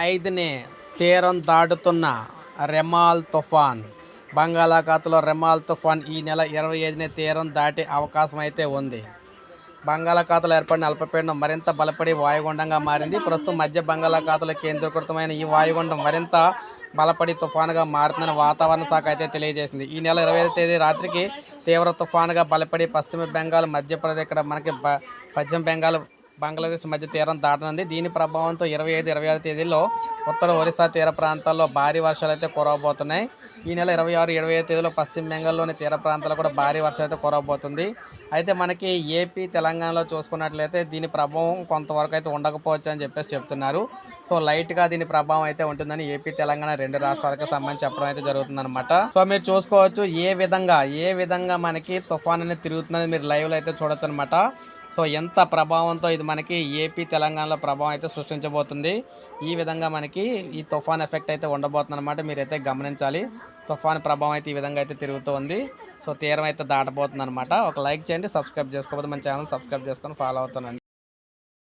5ని తీరం దాటుతున్న రెమాల్ తుఫాన్. బంగాళాఖాతంలో రెమాల్ తుఫాన్ ఈ నెల 25ని తీరం దాటే అవకాశం అయితే ఉంది. బంగాళాఖాతంలో ఏర్పడిన అల్పపీడనం మరింత బలపడి వాయుగుండంగా మారింది. ప్రస్తుతం మధ్య బంగాళాఖాతంలో కేంద్రీకృతమైన ఈ వాయుగుండం మరింత బలపడి తుఫానుగా మారుతుందని వాతావరణ శాఖ అయితే తెలియజేసింది. ఈ నెల 25వ తేదీ రాత్రికి తీవ్ర తుఫానుగా బలపడి పశ్చిమ బెంగాల్, మధ్యప్రదేశ్, ఇక్కడ మనకి పశ్చిమ బెంగాల్, బంగ్లాదేశ్ మధ్య తీరం దాటనుంది. దీని ప్రభావంతో 25, 26 తేదీల్లో ఉత్తర ఒరిస్సా తీర ప్రాంతాల్లో భారీ వర్షాలు అయితే కురవబోతున్నాయి. ఈ నెల 26, 27 తేదీలో పశ్చిమ బెంగాల్లోని తీర ప్రాంతాల్లో కూడా భారీ వర్షాలు అయితే కురవబోతుంది. అయితే మనకి ఏపీ, తెలంగాణలో చూసుకున్నట్లయితే దీని ప్రభావం కొంతవరకు అయితే ఉండకపోవచ్చు అని చెప్పేసి చెప్తున్నారు. సో లైట్గా దీని ప్రభావం అయితే ఉంటుందని ఏపీ, తెలంగాణ 2 రాష్ట్రాలకు సంబంధించి చెప్పడం అయితే జరుగుతుందన్నమాట. సో మీరు చూసుకోవచ్చు ఏ విధంగా మనకి తుఫాన్ అనేది తిరుగుతుందని మీరు లైవ్లో అయితే చూడొచ్చు అనమాట. సో ఎంత ప్రభావంతో ఇది మనకి ఏపీ, తెలంగాణలో ప్రభావం అయితే సృష్టించబోతుంది. ఈ విధంగా మనకి ఈ తుఫాన్ ఎఫెక్ట్ అయితే ఉండబోతుంది అనమాట. మీరైతే గమనించాలి. తుఫాన్ ప్రభావం అయితే ఈ విధంగా అయితే తిరుగుతూ ఉంది. సో తీరం అయితే దాటబోతుంది అనమాట. ఒక లైక్ చేయండి, సబ్స్క్రైబ్ చేసుకోకపోతే మన ఛానల్ సబ్స్క్రైబ్ చేసుకొని ఫాలో అవుతానండి.